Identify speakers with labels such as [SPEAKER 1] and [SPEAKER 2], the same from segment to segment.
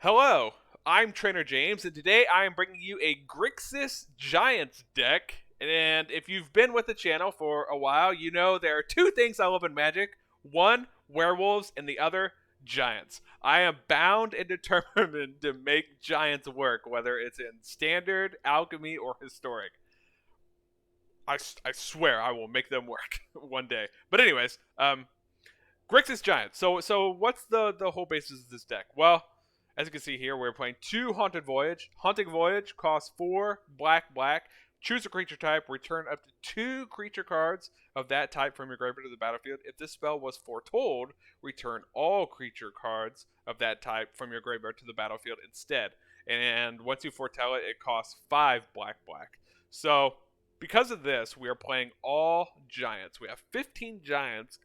[SPEAKER 1] Hello, I'm Trainer James, and today I am bringing you a Grixis Giants deck. And if you've been with the channel for a while, you know there are two things I love in Magic. One, werewolves, and the other, giants. I am bound and determined to make giants work, whether it's in standard, alchemy, or historic. I swear I will make them work one day. But anyways, Grixis Giants. So what's the whole basis of this deck? Well, as you can see here, we're playing 2 Haunted Voyage. Haunting Voyage costs 4 black. Choose a creature type. Return up to 2 creature cards of that type from your graveyard to the battlefield. If this spell was foretold, return all creature cards of that type from your graveyard to the battlefield instead. And once you foretell it, it costs 5 black. So because of this, we are playing all giants. We have 15 giants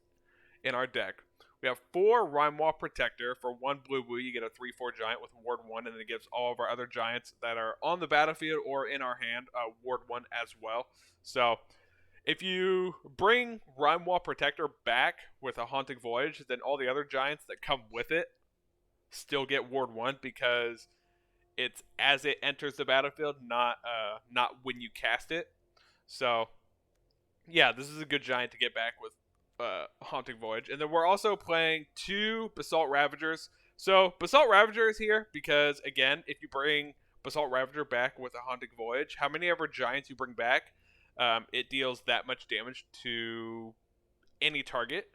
[SPEAKER 1] in our deck. We have 4 Rimewall Protector. For 1 blue, you get a 3/4 giant with Ward 1, and then it gives all of our other giants that are on the battlefield or in our hand Ward 1 as well. So if you bring Rimewall Protector back with a Haunting Voyage, then all the other giants that come with it still get Ward 1 because it's as it enters the battlefield, not when you cast it. So yeah, this is a good giant to get back with Haunting Voyage. And then we're also playing 2 Basalt Ravagers. So Basalt Ravager is here because, again, if you bring Basalt Ravager back with a Haunting Voyage, how many ever giants you bring back, it deals that much damage to any target.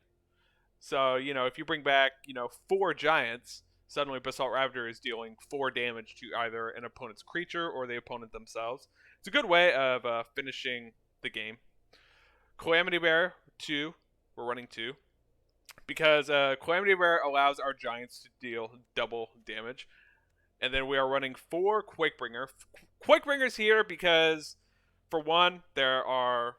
[SPEAKER 1] So, if you bring back, 4 giants, suddenly Basalt Ravager is dealing 4 damage to either an opponent's creature or the opponent themselves. It's a good way of finishing the game. Calamity Bearer, 2. We're running 2 because Calamity Bearer allows our giants to deal double damage. And then we are running 4 Quakebringer. Quakebringer's here because, for one, there are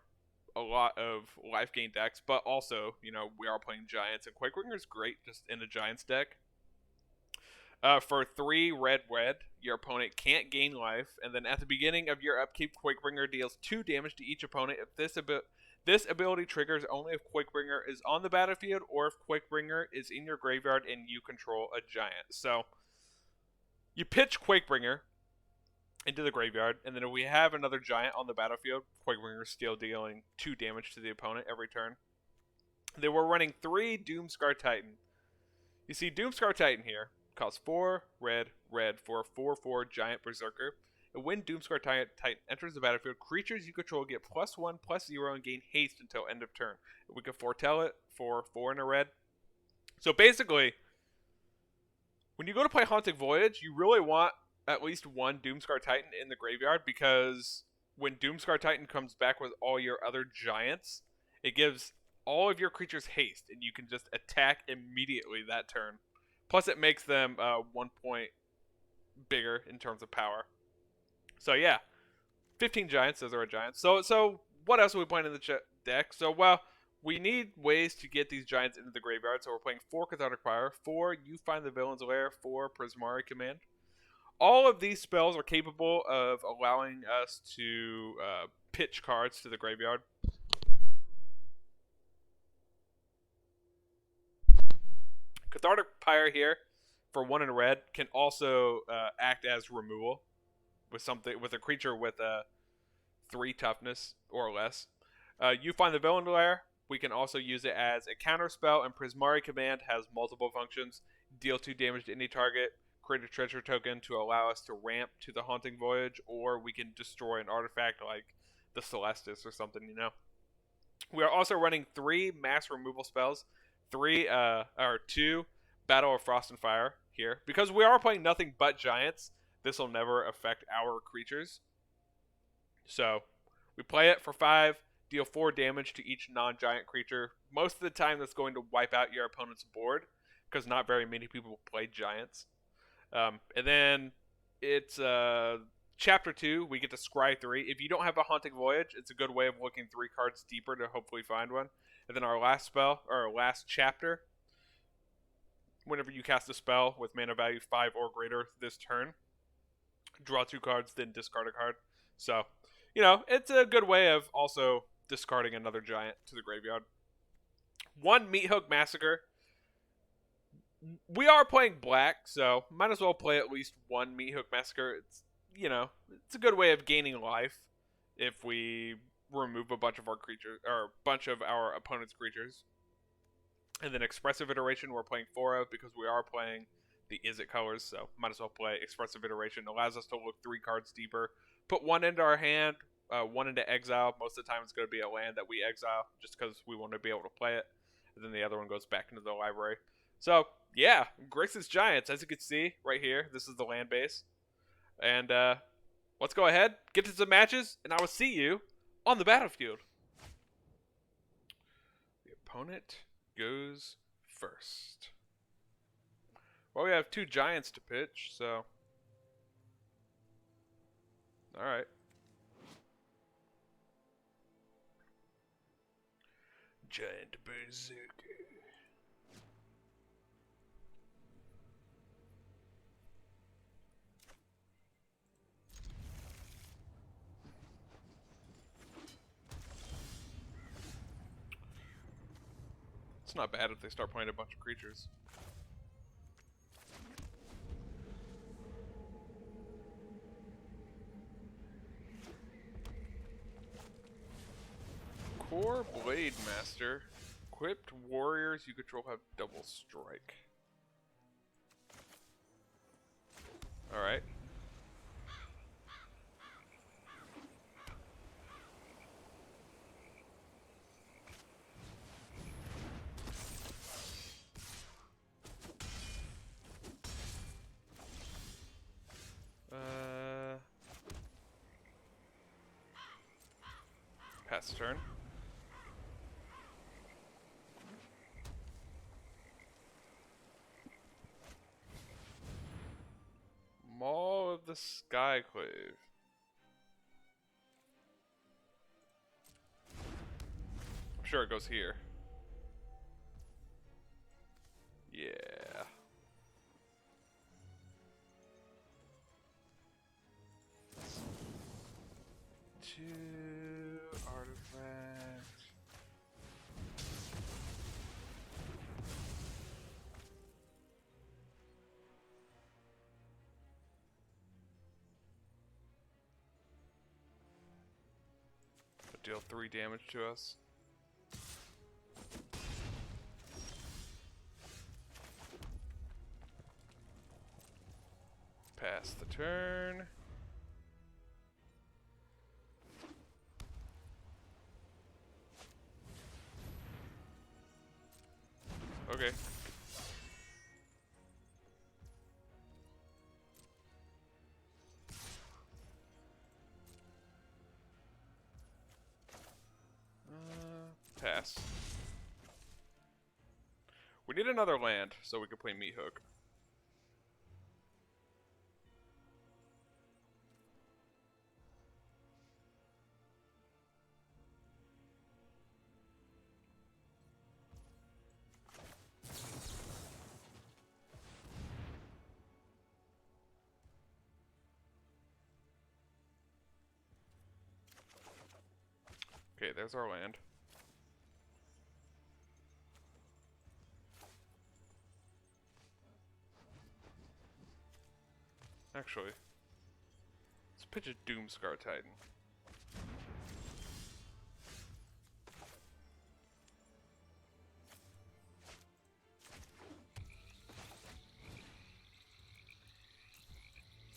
[SPEAKER 1] a lot of life gain decks, but also, we are playing giants, and Quakebringer's great just in a giants deck. For 3 red, your opponent can't gain life, and then at the beginning of your upkeep, Quakebringer deals 2 damage to each opponent if this ability triggers only if Quakebringer is on the battlefield or if Quakebringer is in your graveyard and you control a giant. So you pitch Quakebringer into the graveyard, and then if we have another giant on the battlefield, Quakebringer is still dealing 2 damage to the opponent every turn. Then we're running 3 Doomskar Titan. You see Doomskar Titan here. Costs 4 red for a 4/4 giant berserker. And when Doomskar Titan enters the battlefield, creatures you control get +1/+0 and gain haste until end of turn. We can foretell it for 4 and a red. So basically, when you go to play Haunting Voyage, you really want at least 1 Doomskar Titan in the graveyard, because when Doomskar Titan comes back with all your other giants, it gives all of your creatures haste, and you can just attack immediately that turn. Plus, it makes them 1 point bigger in terms of power. So yeah, 15 giants. Those are our giants. So what else are we playing in the deck? So, well, we need ways to get these giants into the graveyard. So we're playing 4 Cathartic Pyre, 4 You Find the Villain's Lair, 4 Prismari Command. All of these spells are capable of allowing us to pitch cards to the graveyard. Cathartic Pyre here for 1 in red can also act as removal with a creature with 3 toughness or less. You Find the Villain Lair. We can also use it as a counter spell, and Prismari Command has multiple functions. Deal 2 damage to any target. Create a treasure token to allow us to ramp to the Haunting Voyage, or we can destroy an artifact like the Celestis or something. We are also running 3 mass removal spells. 2 Battle of Frost and Fire here. Because we are playing nothing but giants, this will never affect our creatures. So we play it for 5, deal 4 damage to each non-giant creature. Most of the time that's going to wipe out your opponent's board, because not very many people play giants. And then it's Chapter 2, we get to Scry 3. If you don't have a Haunting Voyage, it's a good way of looking 3 cards deeper to hopefully find one. And then our last spell, or our last chapter, whenever you cast a spell with mana value 5 or greater this turn, draw 2 cards, then discard a card. So, it's a good way of also discarding another giant to the graveyard. 1 Meathook Massacre. we are playing black, so might as well play at least one Meathook Massacre. It's, you know, it's a good way of gaining life if we remove a bunch of our creatures, or a bunch of our opponent's creatures. And then Expressive Iteration we're playing 4 of because we are playing the Izzet colors, so might as well play Expressive Iteration. It allows us to look 3 cards deeper. Put 1 into our hand, 1 into exile. Most of the time it's going to be a land that we exile just because we want to be able to play it. And then the other one goes back into the library. So, yeah, Grixis Giants, as you can see right here, this is the land base. And let's go ahead, get to some matches, and I will see you on the battlefield. The opponent goes first. Well, we have 2 Giants to pitch, so... Alright. Giant Berserker. It's not bad if they start playing a bunch of creatures. Core Blade Master. Equipped warriors you control have double strike. Alright. Pass turn. Maw of the Skyclave. I'm sure it goes here. Yeah. Two artifacts. Deal 3 damage to us. Pass the turn. Okay. Pass. We need another land so we can play Meathook. Okay, there's our land. Actually, let's pitch a Doomskar Titan.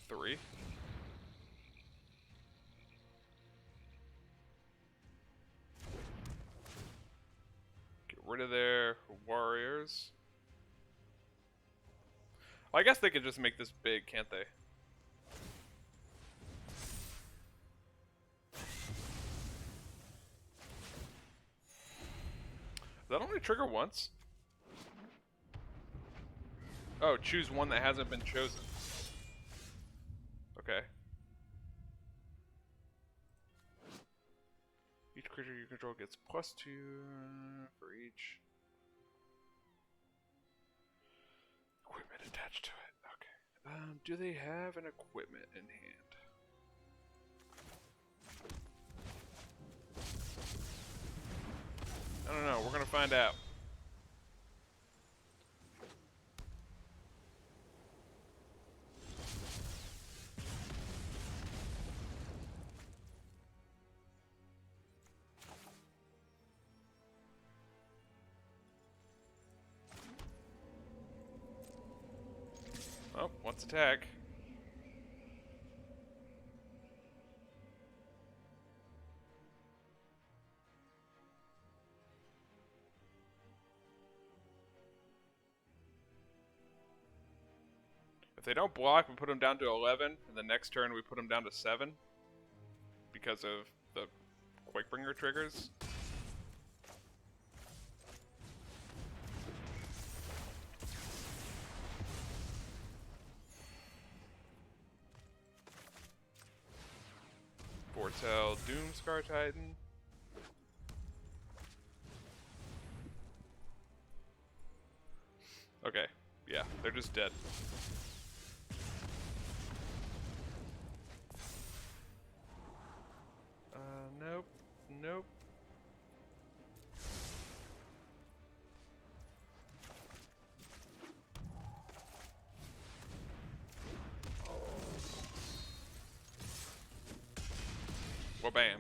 [SPEAKER 1] Three. Get rid of their warriors. Well, I guess they could just make this big, can't they? Does that only trigger once? Oh, choose one that hasn't been chosen. Okay. Each creature you control gets +2 for each. Equipment attached to it. Okay. Do they have an equipment in hand? I don't know. We're gonna find out. Oh, what's attack? If they don't block, we put them down to 11, and the next turn we put them down to 7 because of the Quakebringer triggers. Foretell Doomskar Titan. Okay, yeah, they're just dead. Nope, nope. Well, bam.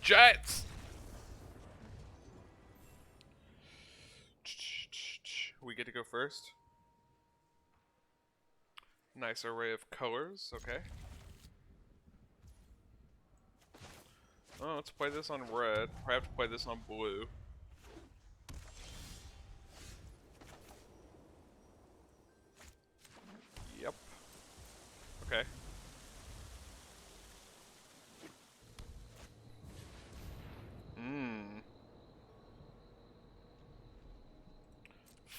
[SPEAKER 1] Giants! We get to go first. Nice array of colors, okay. Oh, let's play this on red. I have to play this on blue. Yep. Okay.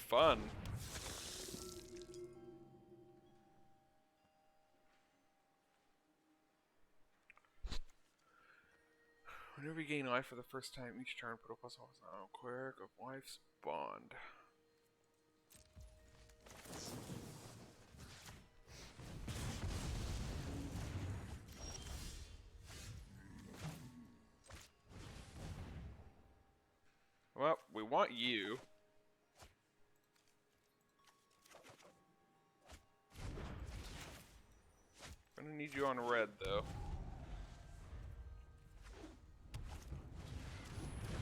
[SPEAKER 1] Fun. Whenever we gain life for the first time each turn, put a +1 on Cleric of Life's Bond. Well, we want you. Gonna need you on red, though.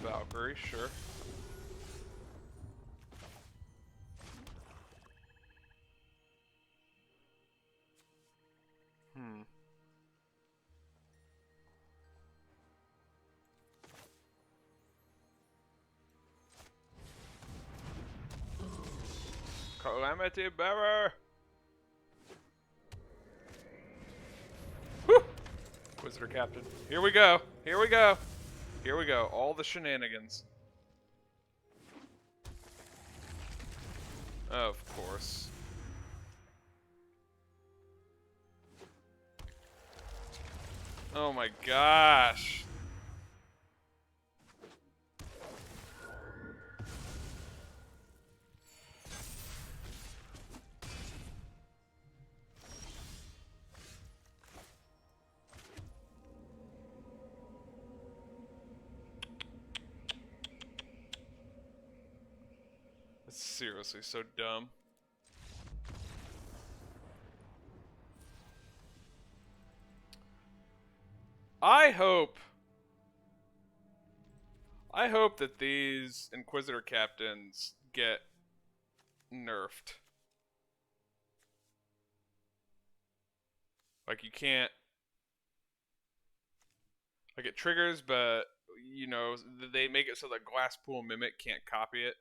[SPEAKER 1] Valkyrie, sure. Calamity Bearer! Whew! Inquisitor Captain. Here we go! Here we go! Here we go. All the shenanigans. Of course. Oh my gosh. It's seriously so dumb. I hope that these Inquisitor Captains get nerfed. Like, you can't... Like, it triggers, but, you know, they make it so that Glasspool Mimic can't copy it.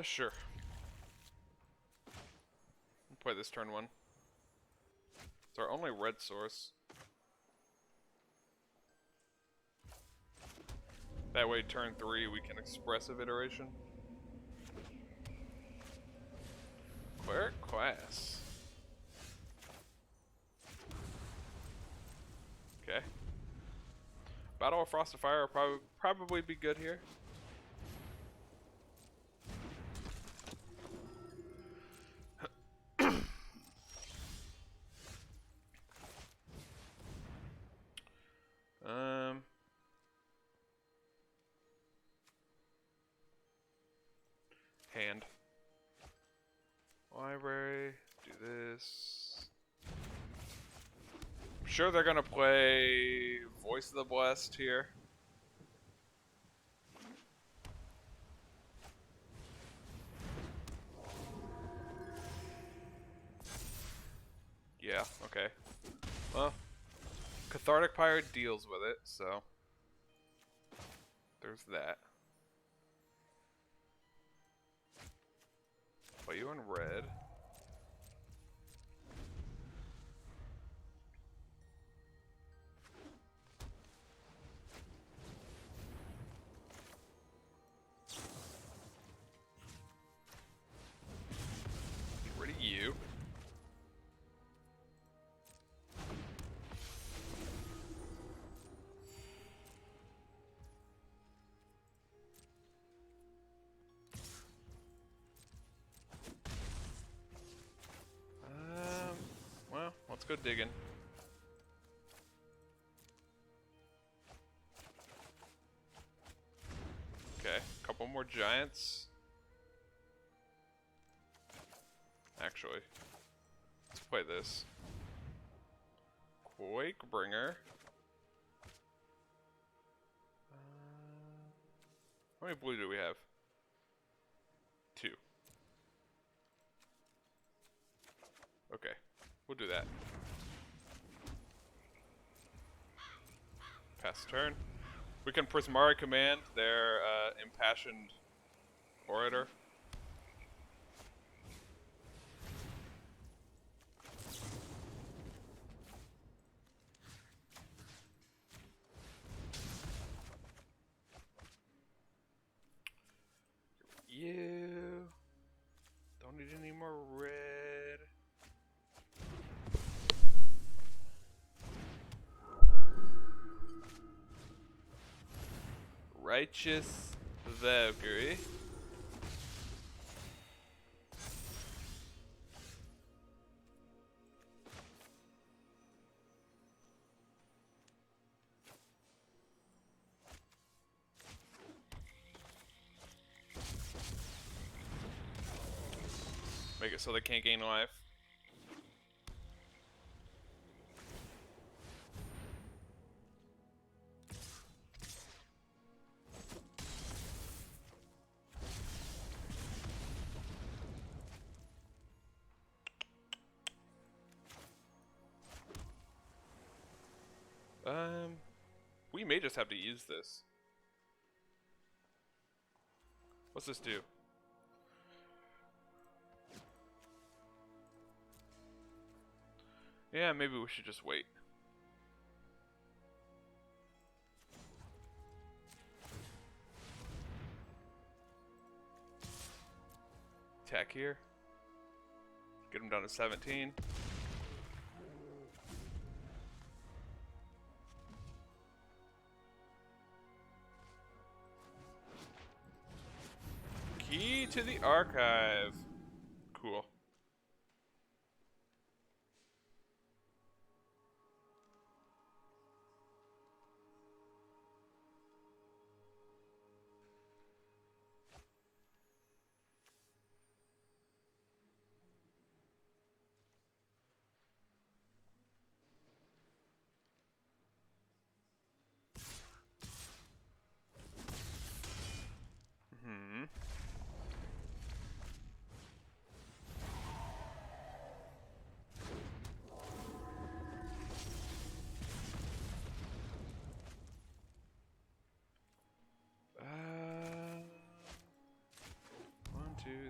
[SPEAKER 1] Sure. We'll play this turn 1. It's our only red source. That way, turn 3, we can Expressive Iteration. Cleric class. Okay. Battle of Frost and Fire will probably be good here. Hand. Library. Do this. I'm sure they're gonna play Voice of the Blessed here. okay. Well, Cathartic Pyre deals with it, so there's that. Play you in red. Get rid of you. Well, let's go digging. Okay, couple more giants. Actually, let's play this. Quakebringer. How many blue do we have? 2. Okay, we'll do that. Pass turn. We can Prismari Command their Impassioned Orator. You don't need any more red. Righteous Valkyrie. Make it so they can't gain life. We may just have to use this. What's this do? Yeah, maybe we should just wait. Attack here. Get him down to 17. Key to the archive. Cool.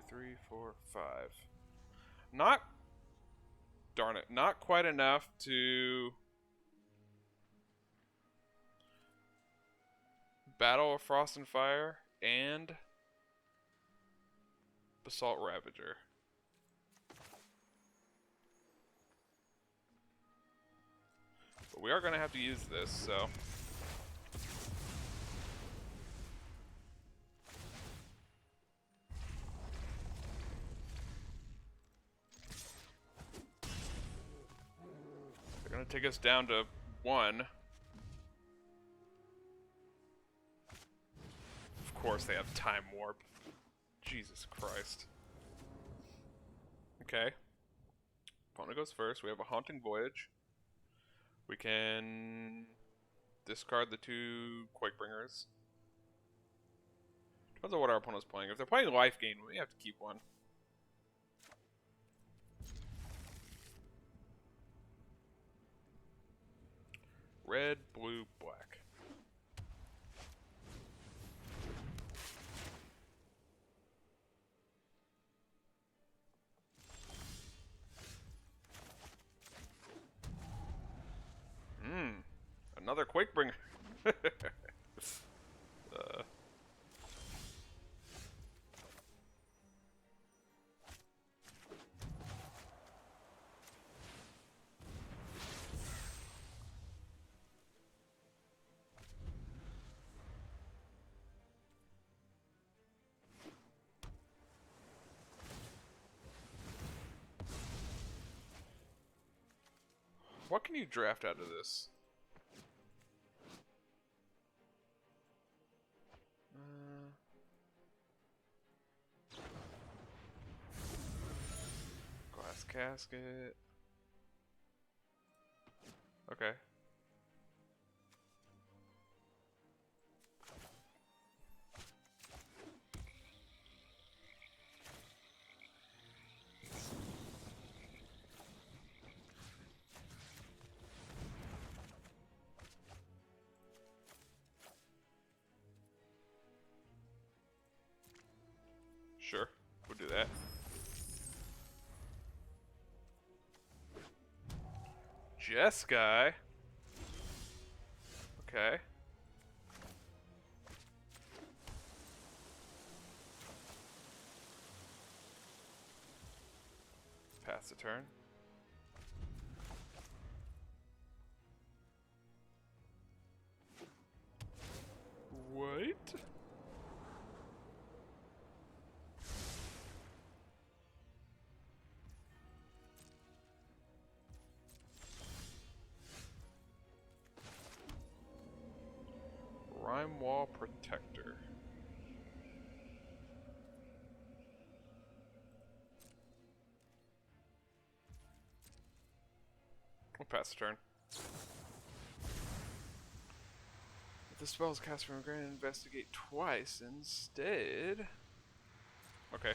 [SPEAKER 1] Three, four, 5. Not, darn it, not quite enough to Battle of Frost and Fire and Basalt Ravager. But we are going to have to use this, so. They're going to take us down to 1. Of course they have Time Warp. Jesus Christ. Okay. Opponent goes first. We have a Haunting Voyage. We can discard the 2 Quakebringers. Depends on what our opponent's playing. If they're playing Life Gain, we have to keep one. Red, blue, black. Another Quakebringer. What can you draft out of this? Glass casket. Okay. Sure, we'll do that. Jeskai. Okay. Pass the turn. What? Rimewall Protector. We'll pass the turn. If the spell is cast from a grave, investigate twice instead. Okay.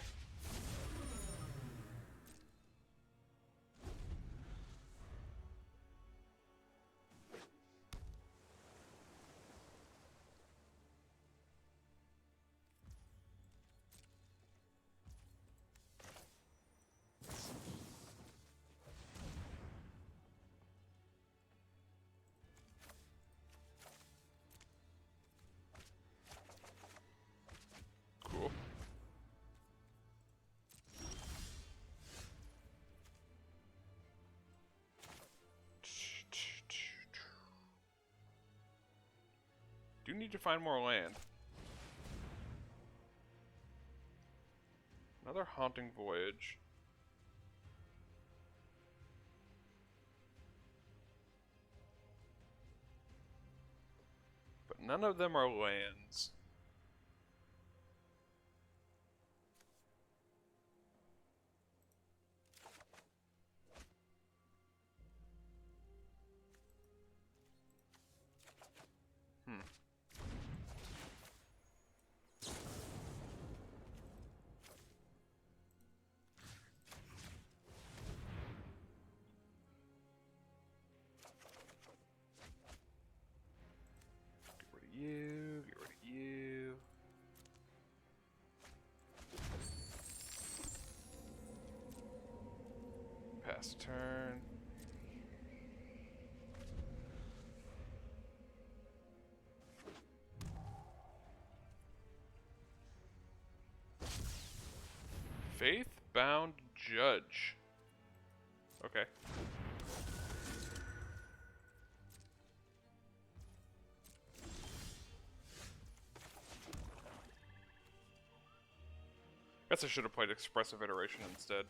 [SPEAKER 1] Do need to find more land. Another Haunting Voyage. But none of them are lands. Get rid of you. Pass turn. Faith-bound judge. Okay. Guess I should have played Expressive Iteration instead.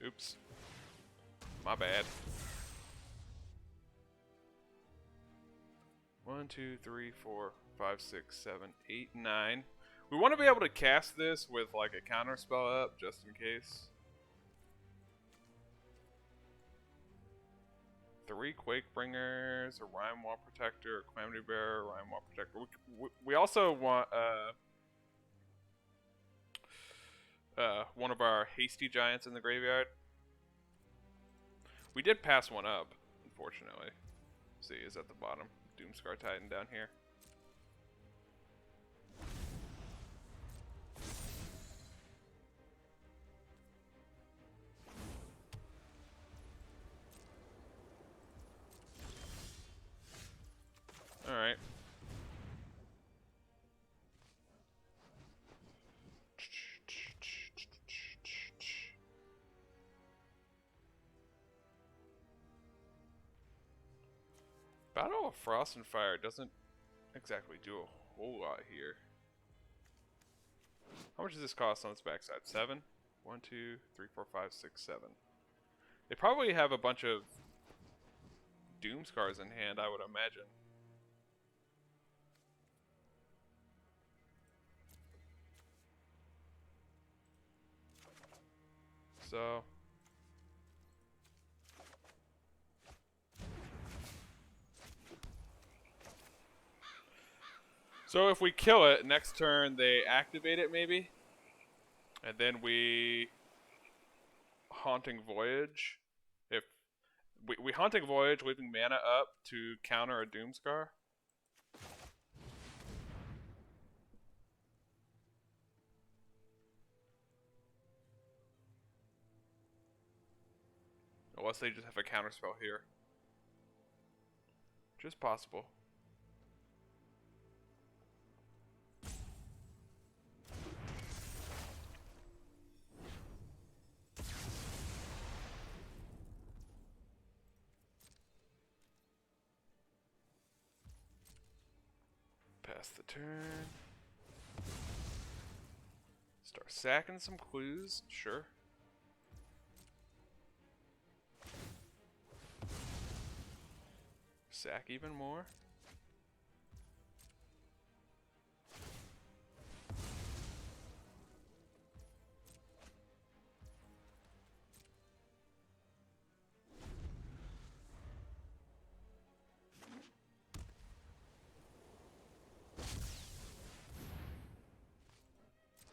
[SPEAKER 1] Oops. My bad. 1, 2, 3, 4, 5, 6, 7, 8, 9. We want to be able to cast this with like a counter spell up, just in case. 3 Quakebringers, a Rimewall Protector, a Calamity Bearer, a Rimewall Protector. We also want one of our hasty giants in the graveyard. We did pass one up, unfortunately. See, is at the bottom. Doomskar Titan down here. Alright. Battle of Frost and Fire doesn't exactly do a whole lot here. How much does this cost on its backside? 7? 1, 2, 3, 4, 5, 6, 7. They probably have a bunch of Doomskars in hand, I would imagine. So if we kill it, next turn they activate it maybe? And then we Haunting Voyage. If we Haunting Voyage, leaving mana up to counter a Doomskar. Unless they just have a counterspell here. Which is possible. Pass the turn. Start sacking some clues, sure. Sack even more.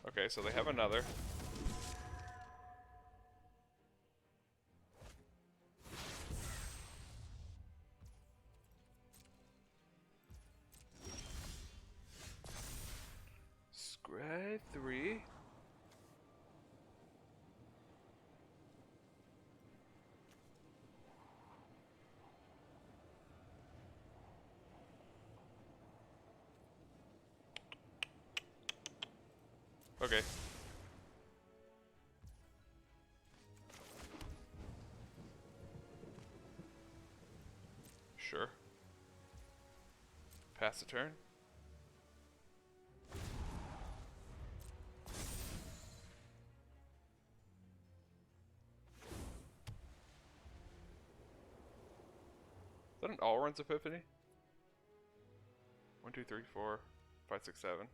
[SPEAKER 1] Okay, so they have another. Scry 3. Okay. Sure. Pass the turn. Is that an all-runs epiphany? 1, 2, 3, 4, 5, 6, 7.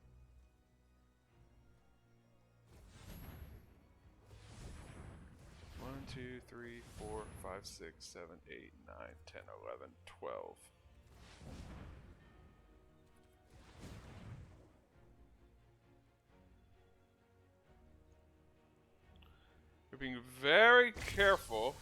[SPEAKER 1] One, 2, 3, 4, 5, 6, 7, 8, 9, 10, 11, 12. We're being very careful.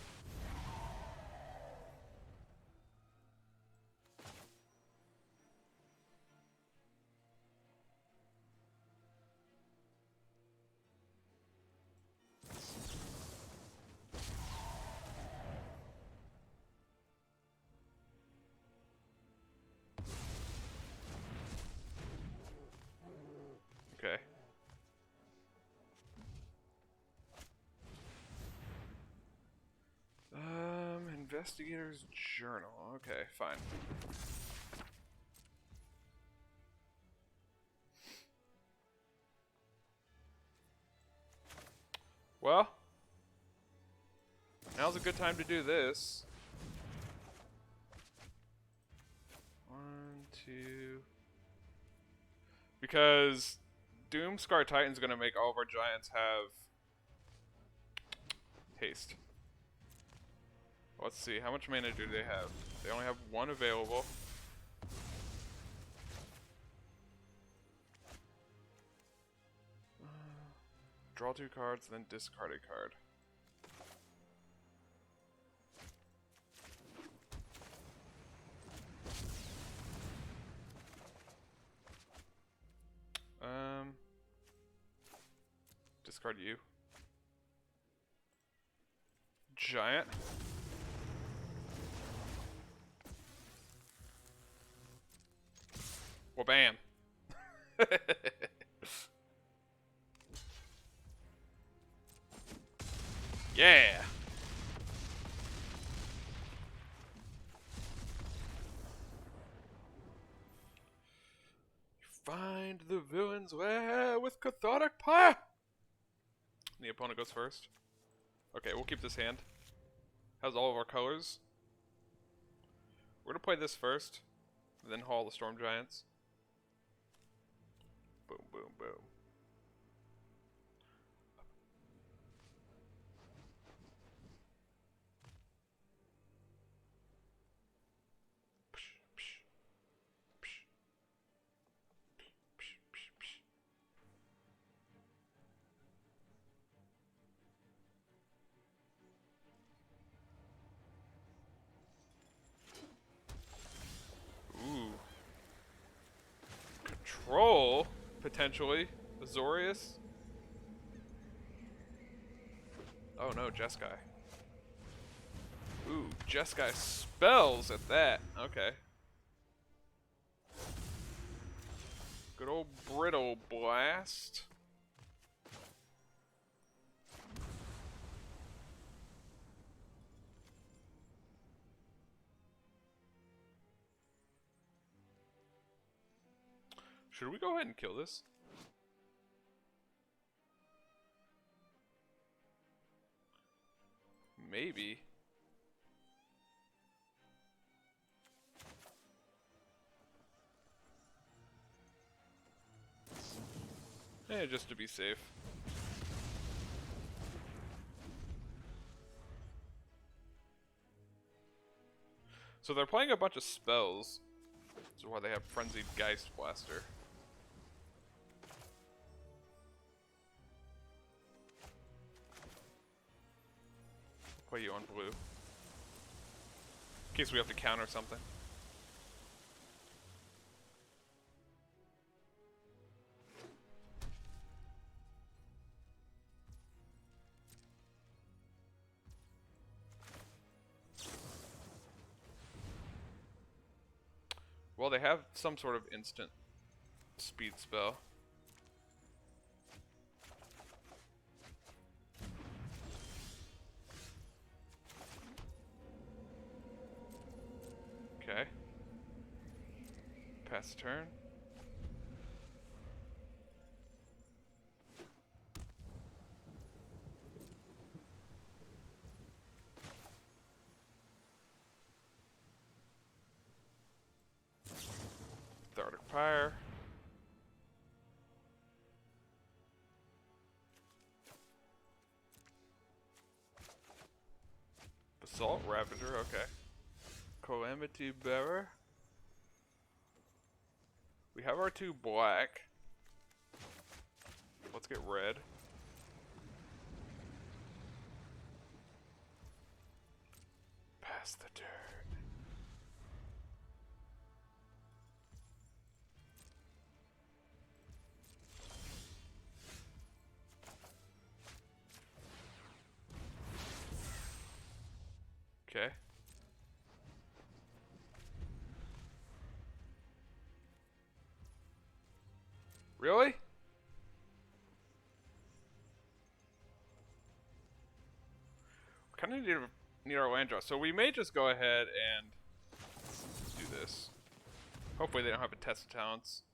[SPEAKER 1] Okay. Investigator's Journal. Okay, fine. Well, now's a good time to do this. 1, 2. Because Doomskar Titan's gonna make all of our giants have haste. Let's see, how much mana do they have? They only have 1 available. Draw 2 cards, then discard a card. Discard you. Giant. Well, bam. Yeah. Find the villain's lair with Cathartic Pyre. The opponent goes first. Okay, we'll keep this hand. Has all of our colors. We're gonna play this first, then haul the Storm Giants. Boom, boom, boom. Control, potentially. Azorius. Oh no, Jeskai. Ooh, Jeskai spells at that. Okay. Good old Brittle Blast. Should we go ahead and kill this? Maybe. Just to be safe. So they're playing a bunch of spells. That's why they have Frenzied Geist Blaster. Play you on blue. In case we have to counter something. Well, they have some sort of instant speed spell. Okay. Pass turn. Cathartic Pyre. Basalt Ravager, okay. Calamity Bearer. We have our two black. Let's get red. Pass the turn. Okay. Really? We kind of need our land draw, so we may just go ahead and do this. Hopefully they don't have a test of talents.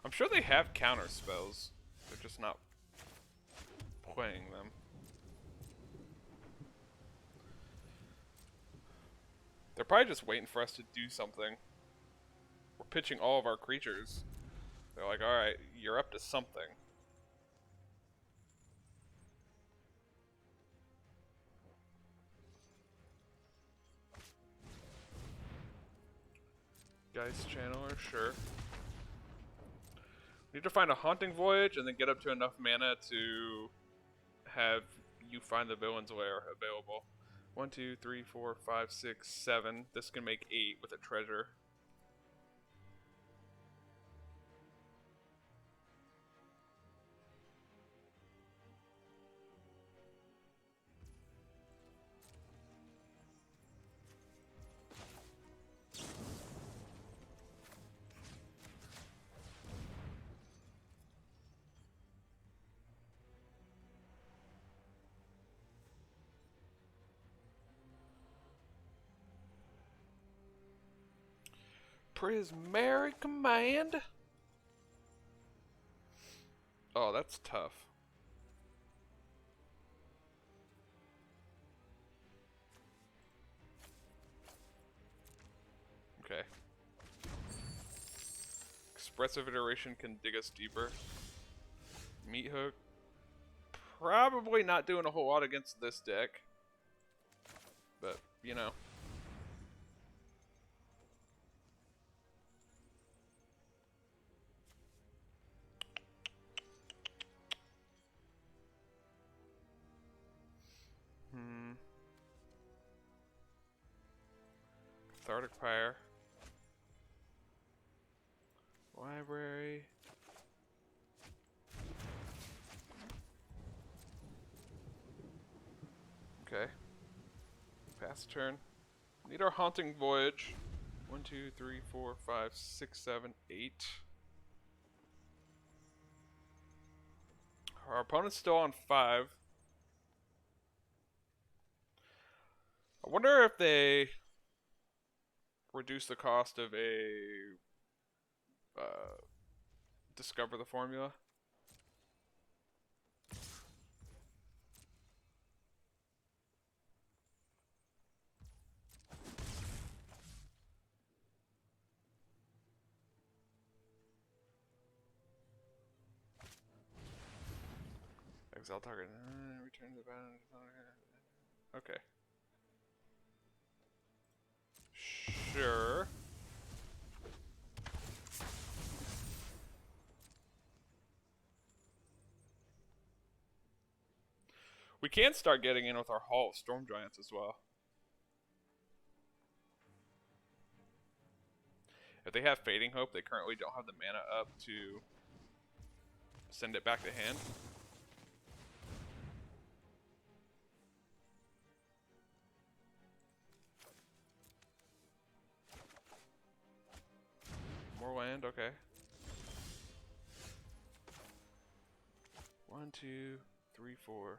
[SPEAKER 1] I'm sure they have counter spells. They're just not playing them. They're probably just waiting for us to do something. We're pitching all of our creatures. They're like, alright, you're up to something. Geist Channeler, sure. We need to find a Haunting Voyage and then get up to enough mana to have you find the villain's lair available. 1, 2, 3, 4, 5, 6, 7. This can make 8 with a treasure. Prismari Command. Oh, that's tough. Okay. Expressive Iteration can dig us deeper. Meathook. Probably not doing a whole lot against this deck. But, you know. Cathartic Pyre. Library. Okay. Pass turn. Need our Haunting Voyage. 1, 2, 3, 4, 5, 6, 7, 8. Our opponent's still on 5. I wonder if they reduce the cost of a discover the formula. Exile target. Return to the battle. Okay. Sure. We can start getting in with our Hall of Storm Giants as well. If they have Fading Hope, they currently don't have the mana up to send it back to hand. More land, okay. 1, 2, 3, 4.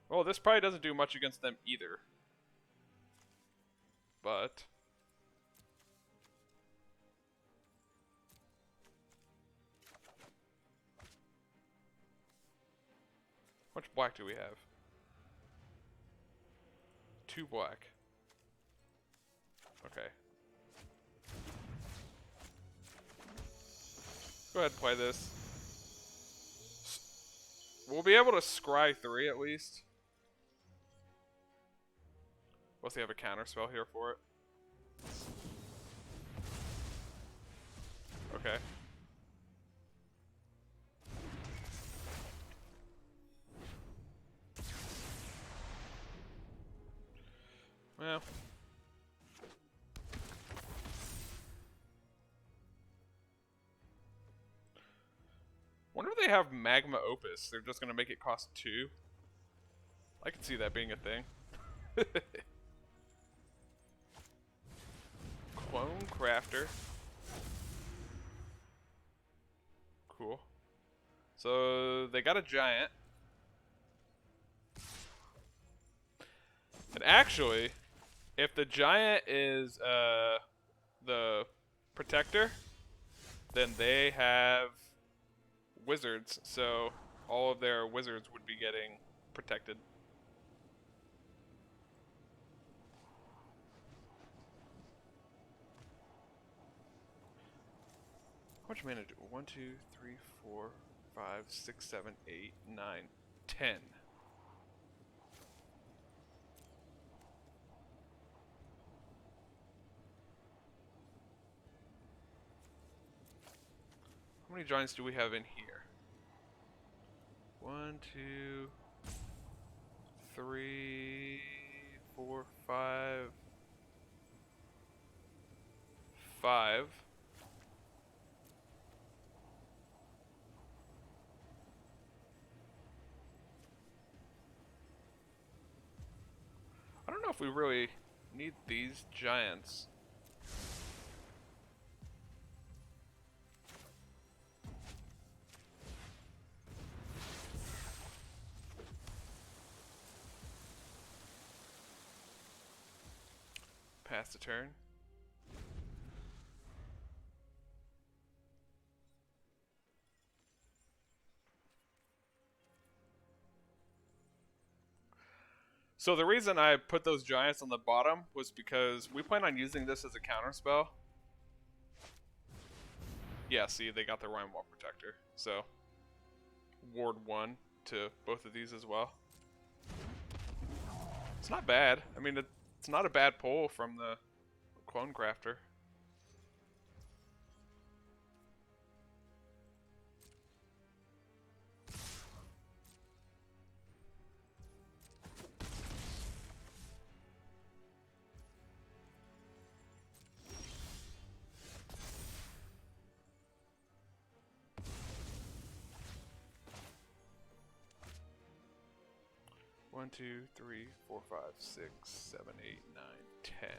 [SPEAKER 1] Well, this probably doesn't do much against them either. But how much black do we have? 2 black. Okay. Go ahead and play this. We'll be able to scry 3 at least. Unless they have a counter spell here for it. Okay. Well. Wonder if they have Magma Opus. They're just gonna make it cost 2. I can see that being a thing. Clone Crafter. Cool. So they got a giant. And actually, if the giant is the protector, then they have wizards, so all of their wizards would be getting protected. How much mana do 1, 2, 3, 4, 5, 6, 7, 8, 9, 10. How many giants do we have in here? 1, 2, 3, 4, 5. 5. I don't know if we really need these giants. Pass the turn. So the reason I put those giants on the bottom was because we plan on using this as a counter spell. Yeah, see, they got the Rimewall Protector. So, ward 1 to both of these as well. It's not bad. I mean, it's not a bad pull from the Clone Crafter. One, 2, 3, 4, 5, 6, 7, 8, 9, 10.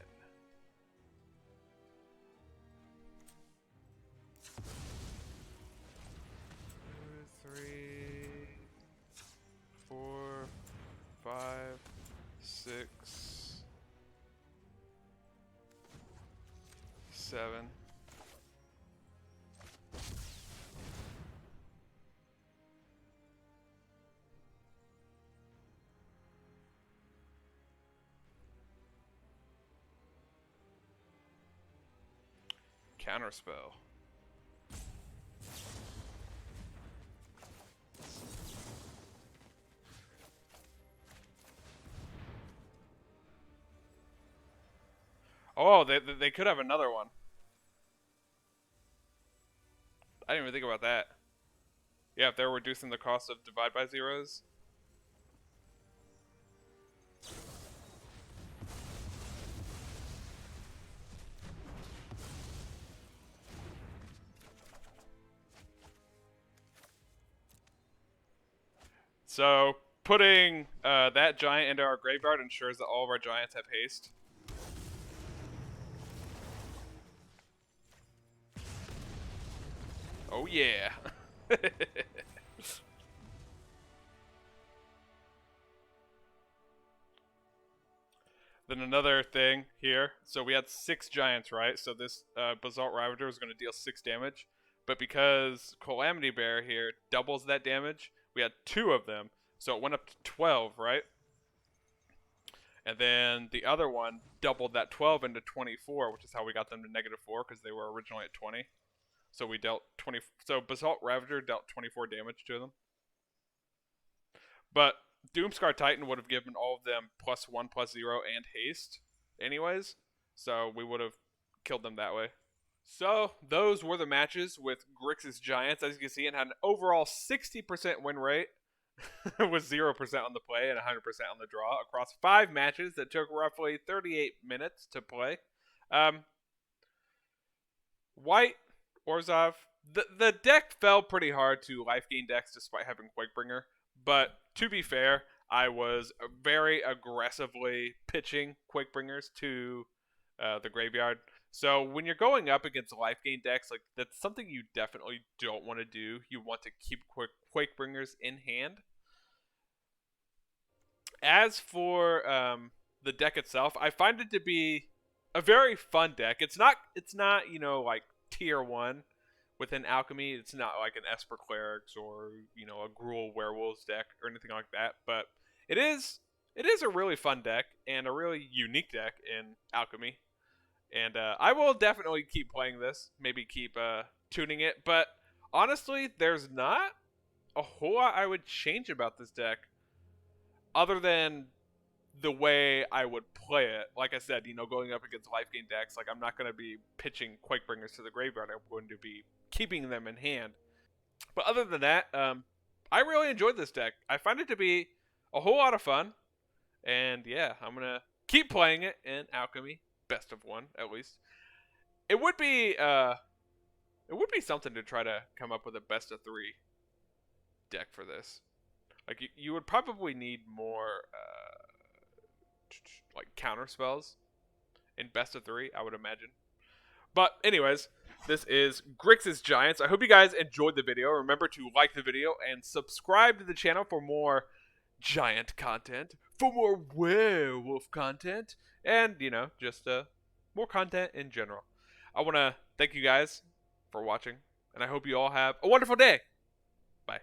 [SPEAKER 1] Three, 4, 5, 6, 7. Counterspell. Oh, they could have another one. I didn't even think about that. Yeah, if they're reducing the cost of divide by zeros. So, putting that giant into our graveyard ensures that all of our giants have haste. Oh yeah. Then another thing here. So we had 6 giants, right? So this Basalt Ravager is going to deal 6 damage. But because Calamity Bearer here doubles that damage, we had 2 of them. So it went up to 12, right? And then the other one doubled that 12 into 24, which is how we got them to -4 because they were originally at 20. So we dealt 20. So Basalt Ravager dealt 24 damage to them. But Doomskar Titan would have given all of them +1, +0, and haste anyways. So we would have killed them that way. So those were the matches with Grixis Giants. As you can see, it had an overall 60% win rate with 0% on the play and 100% on the draw across 5 matches that took roughly 38 minutes to play. White, Orzhov, the deck fell pretty hard to life gain decks despite having Quakebringer. But to be fair, I was very aggressively pitching Quakebringers to the graveyard. So when you're going up against life gain decks, like that's something you definitely don't want to do. You want to keep Quakebringers in hand. As for the deck itself, I find it to be a very fun deck. It's not you know, like tier 1 within Alchemy. It's not like an Esper Clerics or, you know, a Gruul Werewolves deck or anything like that. But it is a really fun deck and a really unique deck in Alchemy. And I will definitely keep playing this. Maybe keep tuning it. But honestly, there's not a whole lot I would change about this deck, other than the way I would play it. Like I said, going up against life gain decks, like I'm not going to be pitching Quakebringers to the graveyard. I'm going to be keeping them in hand. But other than that, I really enjoyed this deck. I find it to be a whole lot of fun. And yeah, I'm going to keep playing it in Alchemy, best of one at least. It would be something to try to come up with a best of 3 deck for this. Like you would probably need more like counter spells in best of 3, I would imagine. But anyways, this is Grixis Giants. I hope you guys enjoyed the video. Remember to like the video and subscribe to the channel for more giant content, for more werewolf content, and just more content in general. I want to thank you guys for watching, and I hope you all have a wonderful day. Bye.